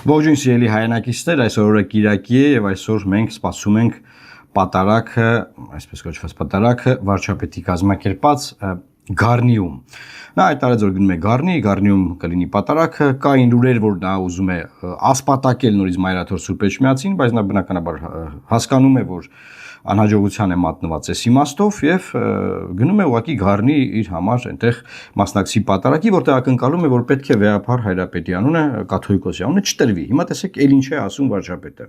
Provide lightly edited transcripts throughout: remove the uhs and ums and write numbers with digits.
Ողջույն սիրելի հայրենակիցներ, այսօր օրը Կիրակի է եւ այսօր մենք սպասում ենք պատարագը, այսպես կոչված պատարագը վարչապետի կազմակերպած Գառնիում։ Նա հայտարարեց, որ գնում է Գառնիում կլինի պատարագը, կային լուրեր, որ նա ուզում է ասպատակել նորից Մայրաթոր Սուրբ Էջմիածին, բայց նա բնականաբար հասկանում է, որ անհաջողության է մատնված այս իմաստով եւ գնում է ուղղակի Գառնի իր համար այնտեղ մասնակցի պատարագի, որտեղ ակնկալում է, որ պետք է Վեհափար Հայրապետի անունը, կաթողիկոսի անունը չտրվի։ Հիմա տեսեք, ել ինչ է ասում վարչապետը։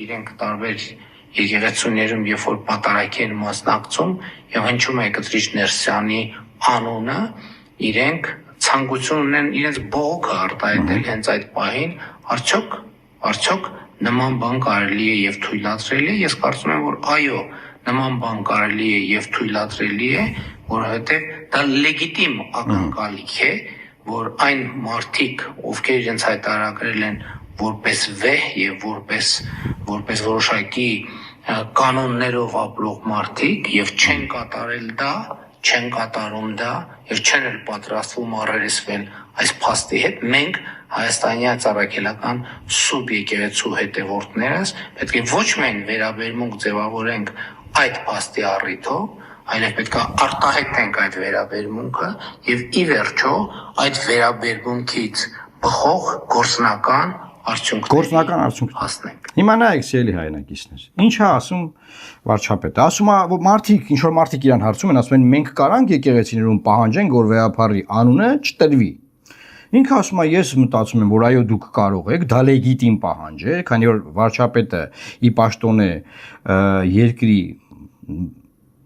Իրենք տարբեր եկեղեցիներում երբ որ պատարագի են մասնակցում եւ հնչում է Կտրիչ Ներսյանի անունը, իրենք ցանկություն ունեն իրենց բողոքը արտահայտել հենց այդ պահին, արդյոք նման բան կարելի է եւ թույլատրելի է։ Ես կարծում եմ, որ այո, նման բան կարելի է եւ թույլատրելի է, որովհետեւ դա լեգիտիմ ակնկալիք է, որ այն մարդիկ, ովքեր իրենց հայտարարել են որպես վեհ եւ որպես որոշակի կանոններով ապրող մարդիկ եւ չեն կատարել դա, չեն կատարում դա եւ չեն էլ պատրաստվում առերեսվել այս փաստի հետ, մենք հայաստանյան ծառայական սուրբ եկեղեցու հետևորդներս պետք է ոչ միայն վերաբերմունք ձևավորենք այդ փաստի առիթով, այլև պետք է արտահայտենք այդ վերաբերմունքը եւ ի վերջո այդ վերաբերմունքից բխող գործնական արդյունքներ հասնենք։ Հիմա նայեք սիրելի հայրենակիցներ, ինչ է ասում վարչապետը։ Ասում է, որ ինչ որ մարդիկ իրան հարցում են, ասում են մենք կարանք եկեղեցիներում պահանջենք, որ Վեհափարի անունը չտրվի։ Ինքը ասում է, ես մտածում եմ, որ այո դուք կարող եք, դա լեգիտիմ պահանջ է, քանի որ վարչապետը ի պաշտոն է երկրի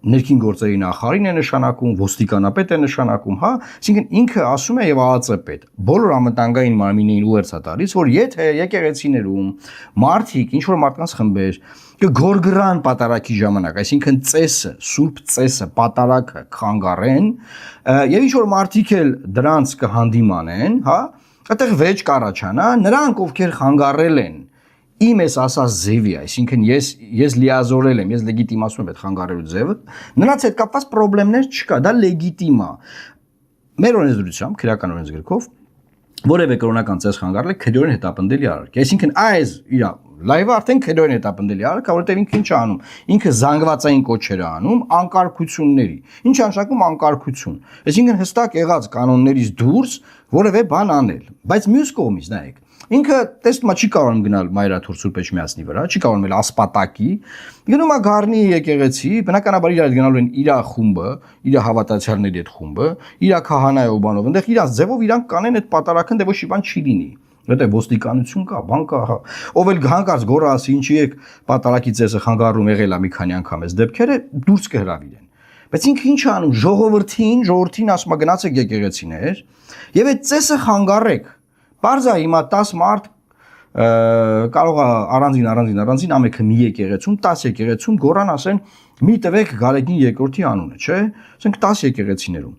ներքին գործերի նախարարին է նշանակում, ոստիկանապետ է նշանակում, հա, այսինքն ինքը ասում է եւ ԱԱԾ-պետ բոլոր անվտանգային մարմիններին ուղերձ է տալիս, որ եթե եկեղեցիներում մարդիկ, ինչ որ մարդկանց խմբեր կգորգրան պատարագի ժամանակ, այսինքն ծեսը, սուրբ ծեսը, պատարագը խանգարեն, եւ ինչ որ մարդիկ էլ դրանց կհանդիմանեն, հա, այդտեղ վեճ կառաջանա, նրանք ովքեր խանգարել են իմ ես ասած ձևի, այսինքն ես լիազորել եմ, ես լեգիտիմացում եմ այդ խանգարելու ձևը, նրանց հետ կապված խնդիրներ չկա, դա լեգիտիմ է։ Մեր օրենսդրությամբ, քրեական օրենսգրքով որևէ կրոնական ծես խանգարել է քրեորեն հետապնդելի արարք։ Այսինքն այս իր լայվը արդեն քրեորեն հետապնդելի արարք, որովհետև ինքը ինչ է անում, ինքը զանգվածային կոչեր է անում անկարգությունների։ Ինչ է նշանակում անկարգություն։ Այսինքն հստակ եղած կանոններից դուրս որևէ բան անել։ Բայց մյուս կողմից նայեք, ինքը տեսնում է չի կարող գնալ Մայրաթոր Սուրբ Էջմիածնի վրա, չի կարող էլ ասպատակի, գնում է Գառնի եկեղեցի, բնականաբար իր գնալու են իր խումբը, իր հավատացյալների այդ խումբը, իր քահանայով բանով, այնտեղ իրաց ձևով իրանք կանեն այդ պատարագն, դե ոչ մի բան չի լինի։ Որտե ոստիկանություն կա, բան կա, հա։ Ով էլ հանկարծ գոռա ասի, ինչի եք պատարագի ծեսը խանգարում եղել է մի քանի անգամ այս դեպքերը, դուրս կհրավիրեն։ Բայց ինքը ինչ անում, ժողովրդին ասում է գնացեք եկեղեցիներ, եւ այդ ծեսը խանգարեք։ Պարզա հիմա 10 մարդ կարող է առանձին ամենքը մի եկեղեցում, 10 եկեղեցում գոռան ասեն մի տվեք Գարեգին երկրորդի անունը, չէ՞։ Ասենք 10 եկեղեցիներում։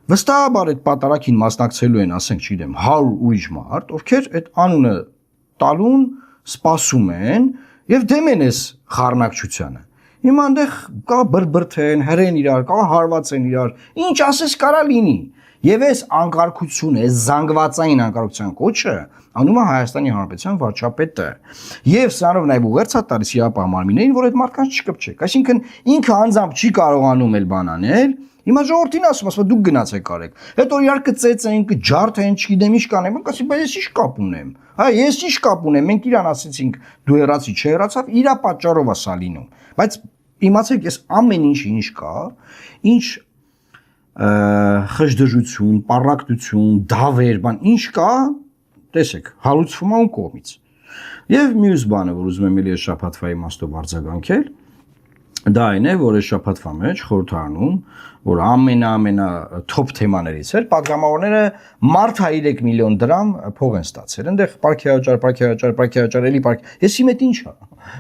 Վստահաբար այդ պատարագին մասնակցելու են, ասենք, չգիտեմ, 100 ուրիշ մարդ, ովքեր այդ անունը տալուն սպասում են եւ դեմ են այս խառնակցությանը։ Հիմա այնտեղ կա բրբրթեն, հրեն իրար, կա հարվածեն իրար, ինչ ասես կարա լինի։ Եվ այս անկարգությունը, այս զանգվածային անկարգության կոչը անում է Հայաստանի Հանրապետության վարչապետը։ Եվ սրանով նաև ուղերձ է տալիս իրապահ մարմիններին, որ այդ մարդկանց չկպչեք։ Այսինքն ինքը անձամբ չի կարողանում էլ բան անել։ Հիմա ժողովրդին ասում, դուք գնացեք արեք։ Հետո իրար կծեծեն, կջարդեն, չգիտեմ ինչ կանեն, ասի, բայց ես ինչ կապ ունեմ։ Հա, ես ինչ կապ ունեմ։ Մենք իրան ասեցինք, դու հեռացի, չհեռացավ, իրա պատճառով է սա լինում։ Բայց իմացեք, ես ամեն ինչ կա, ինչ խժդժություն, պառակտություն, դավեր, բան, ինչ կա, տեսեք, հալուցվում է ում կողմից։ Եվ մյուս բանը, որ ուզում եմ էլի այս շաբաթվա իմաստով արձագանքել, դա այն է, որ այս շաբաթվա մեջ խորհրդարանում, որ ամենա թոփ թեմաներից էր, պատգամավորները մարդ 3 միլիոն դրամ փող են ստացել։ Այնտեղ պարքեաճար, էլի պարք։ Ես իմ հետ ինչ է։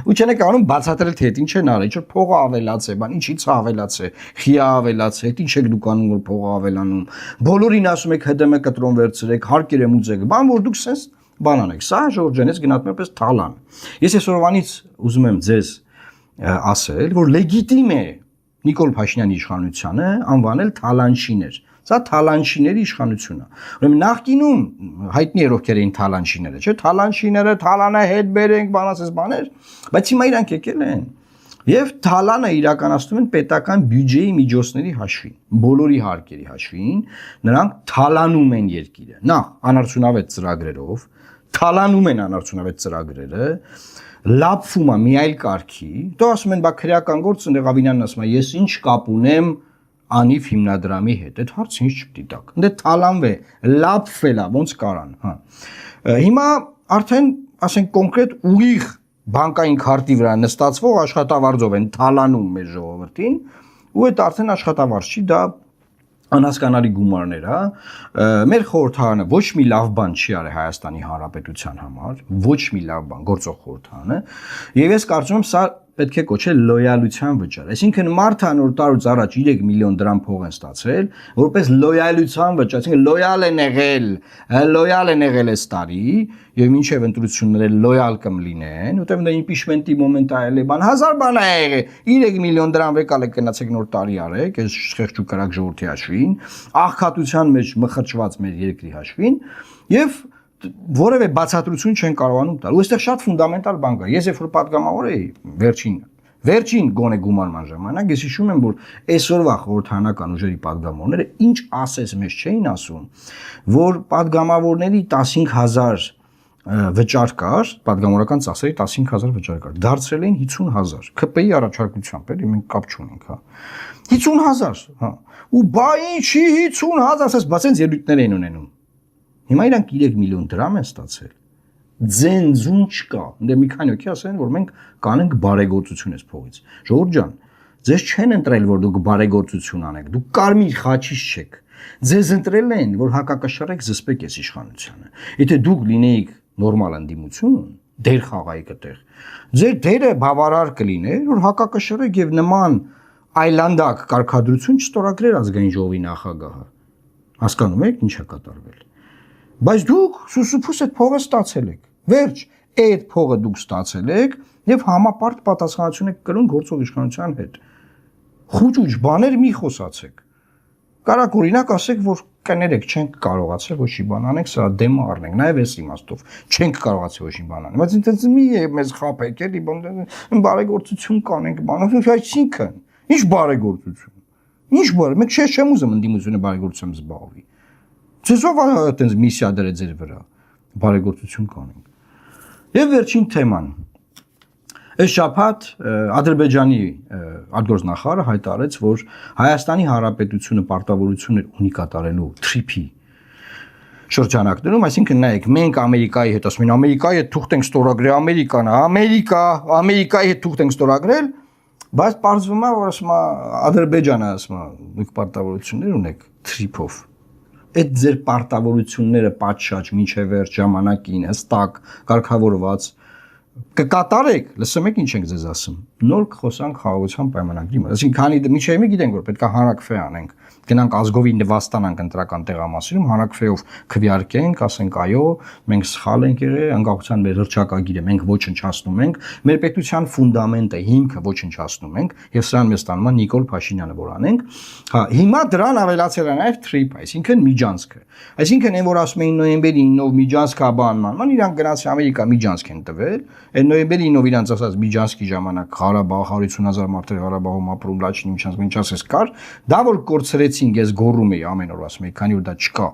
Ու չեն եկանում բացատրել թե ինչ են արել, ինչ որ փողը ավելաց է, բան, ինչից է ավելաց է, խիա ավելաց է, ինչ եք դուք անում որ փողը ավելանում։ Բոլորին ասում եք ՀԴՄ կտրոն վերցրեք, հարկեր եմ ուծեք, բան որ դուք sense բան անեք։ Սա Ժորժ ջան, ես գնահատում եմ պես թալան։ Ես այսօրվանից ուզում եմ ձեզ ասել, որ լեգիտիմ է Նիկոլ Փաշինյանի իշխանությանը անվանել թալանչիներ։ Սա թալանչիների իշխանությունն է։ Ուրեմն նախկինում հայտնի էր ովքեր էին թալանչիները, չէ՞, թալանչիները, թալանը հետ բերենք, բանասես բաներ, բայց հիմա իրանք եկել են։ Եվ թալանը իրականացնում են պետական բյուջեի միջոցների հաշվին, բոլորի հարկերի հաշվին, նրանք թալանում են երկիրը։ Նախ անարդյունավետ ծրագրերով, թալանում են անարդյունավետ ծրագրերը, լափվում է մի այլ կարգի, դու ասում են, բա քրեական գործ ընդեղ Ավինյանն ասում է, ես ինչ կապ ունեմ անիվ հիմնադրամի հետ, այդ հարցը ինչ չպետք է տակ։ Դե թալանվե, լափվել է, ոնց կարան, հա։ Հիմա արդեն, ասենք կոնկրետ ուղիղ բանկային քարտի վրա նստածվող աշխատավարձով են թալանում մեր ժողովրդին, ու այդ արդեն աշխատավարձ չի, դա անհասկանալի գումարներ է, մեր խորհրդարանը ոչ մի լավ բան չի արել Հայաստանի Հանրապետության համար, ոչ մի լավ բան, գործող խորհրդարանը, եւ ես կարծում եմ սա պետք է կոչել լոյալության վճար։ Այսինքն մարդը նոր տարուց առաջ 3 միլիոն դրամ փող են ստացել, որպես լոյալության վճար, այսինքն լոյալ են եղել այս տարի, եւ մինչեւ ընտրությունները լոյալ կմլինեն, որտեղ դա իմպիչմենտի մոմենտ այլ է բան, 1000 բան է եղել, 3 միլիոն դրամ եկալ եք գնացեք նոր տարի արեք, այս խեղճ ու կրակ ժողովրդի հաշվին, աղքատության մեջ մխրճված մեր երկրի հաշվին, եւ որևէ բացատրություն չեն կարողանում տալ։ Ու այստեղ շատ ֆունդամենտալ բան կա։ Ես երբ որ պատգամավոր էի, վերջին գոնե գումարման ժամանակ, ես հիշում եմ, որ այսօրվա խորհրդարանական ուժերի պատգամավորները ինչ ասես մեզ չէին ասում, որ պատգամավորների 15000 վճար կար, պատգամավորական ծախսերի 15000 վճար կար։ Դարձրել էին 50000 ԿՊ-ի առաջարկությամբ, էլի մենք կապ չունենք, հա։ 50000, հա։ Ու բա ինչի 50000, ասես, բա ցենց ելույթներ էին ունենում։ Հիմա իրանք 3 միլիոն դրամ են ստացել։ Ձենձուն չկա։ Դե մի քանի հոգի ասեն, որ մենք կանենք բարեգործություն այս փողից։ Ժողովուրդ ջան, ձեզ չեն ընտրել, որ դուք բարեգործություն անեք։ Դուք կարմիր խաչից չեք։ Ձեզ ընտրել են, որ հակակշռեք զսպեք այս իշխանությանը։ Եթե դուք լինեիք նորմալ ընդդիմություն, դեր խաղայիք այդտեղ։ Ձեր դերը բավարար կլիներ, որ հակակշռեք եւ նման այլանդակ կարգադրություն չստորագրեր ազգային ժողովի նախագահը։ Հասկանում եք ինչ է կատարվել։ Բայց դուք սուսուփուս այդ փողը ստացել եք։ Վերջ, այդ փողը դուք ստացել եք եւ համապարտ պատասխանատվություն եք կրում գործող իշխանության հետ։ Խուճուճ բաներ մի խոսացեք։ Կարակ օրինակ ասեք, որ կներեք, չենք կարողացել ոչ մի բան անենք, սա դեմը առնենք, նաեւ այս իմաստով չենք կարողացել ոչ մի բան անել։ Բայց ինձ մի մեզ խափեք, էլի բարեգործություն կանենք, բանով, այսինքն, ինչ բարեգործություն։ Ինչ բարե, մենք չեմ ուզում ընդդիմությունը բարեգործությամբ զբաղվի։ Ձեզով այդպես միսիա դրել ձեր վրա, բարեգործություն կանենք։ Եվ վերջին թեման։ Այս շաբաթ Ադրբեջանի արտգործնախարարը հայտարարեց, որ Հայաստանի Հանրապետությունը պարտավորություններ ունի կատարելու TRIP-ի շրջանակներում, այսինքն նայեք, մենք Ամերիկայի հետ ասում ենք, Ամերիկայի հետ թուղթ ենք ստորագրել, Ամերիկան, Ամերիկայի հետ թուղթ ենք ստորագրել, բայց պարզվում է, որ ասում է Ադրբեջանը ասում է, դուք պարտավորություններ ունեք TRIP-ով։ Այդ ձեր պարտավորությունները պատշաճ մինչև վերջ ժամանակին հստակ կարգավորված կկատարեք, լսում եք ինչ ենք ձեզ ասում։ Նոր կխոսանք խաղաղության պայմանագրի մասին։ Այսինքն քանի միջև մի գիտենք որ պետք է հանրակրվե անենք, գնանք ազգովի նվաստանանք ընտրական տեղամասերում, հանրակրվեով քվեարկենք, ասենք այո, մենք սխալ ենք եղել, անկախության մեր հռչակագիրը մենք ոչնչացնում ենք, մեր պետության ֆունդամենտը, հիմքը ոչնչացնում ենք, եւ սրան մեզ տանում է Նիկոլ Փաշինյանը որ անենք։ Հա, հիմա դրան ավելացել է նաեւ TRIP, այսինքն միջանցքը։ Այսինքն այն որ ասում էին նոյեմբերի 9-ով միջանցքա բանման, իրանք գնացի Ամերիկա միջանցք են տվել, այն նոյեմբերի 9-ով իրանք ասած միջանցքի ժամանակ Ղարաբաղ 150,000 մարդեր Ղարաբաղում ապրում լաչին միջանցք ինչասես կար, դա որ կորցրեցինք, ես գոռում էի ամեն օր ասում էի, քանի որ դա չկա։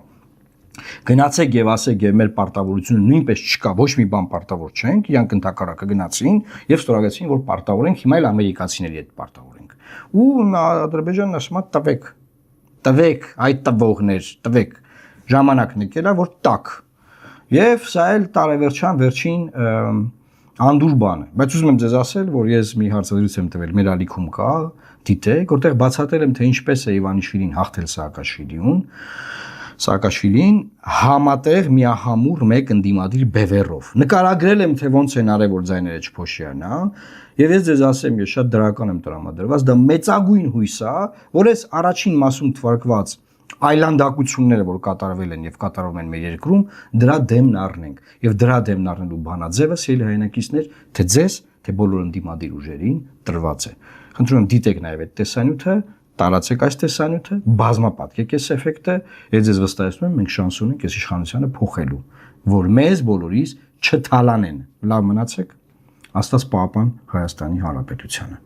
Գնացեք եւ ասեք եւ մեր պարտավորությունը նույնպես չկա, ոչ մի բան պարտավոր չենք, իրանք ընդհակառակը գնացին եւ ստորագրեցին, որ պարտավոր ենք, հիմա էլ ամերիկացիների հետ պարտավոր ենք։ Ու Ադրբեջանն ասում է տվեք, այդ տվողներ, տվեք։ Ժամանակն եկել է, որ տակ։ Եվ սա էլ տարեվերջան վերջին անդուր բան է։ Բայց ուզում եմ ձեզ ասել, որ ես մի հարցազրույց եմ տվել մեր ալիքում կա, դիտեք, որտեղ բացատրել եմ, թե ինչպես է Իվանիշվիլին հաղթել Սաակաշվիլին համատեղ միահամուռ մեկ ընդդիմադիր բևեռով։ Նկարագրել եմ, թե ոնց են արել, որ ձայները չփոշիանա, եւ ես ձեզ ասեմ, ես շատ դրական եմ տրամադրված, դա մեծագույն հույս է, որ այս առաջին մասում թվարկված այլանդակությունները, որ կատարվել են եւ կատարվում են մեր երկրում, դրա դեմն առնենք եւ դրա դեմն առնելու բանաձևը սիրելի հայրենակիցներ, թե ձեզ, թե բոլոր ընդդիմադիր ուժերին տրված է։ Խնդրում եմ դիտեք նաեւ այդ տեսանյութը, տարածեք այս տեսանյութը, բազմապատկեք այս էֆեկտը, եւ ես վստահեցնում եմ մենք շանս ունենք այս իշխանությունը փոխելու, որ մեզ բոլորիս չթալանեն։ Լավ մնացեք, Աստված պահապան Հայաստանի Հանրապետությանը։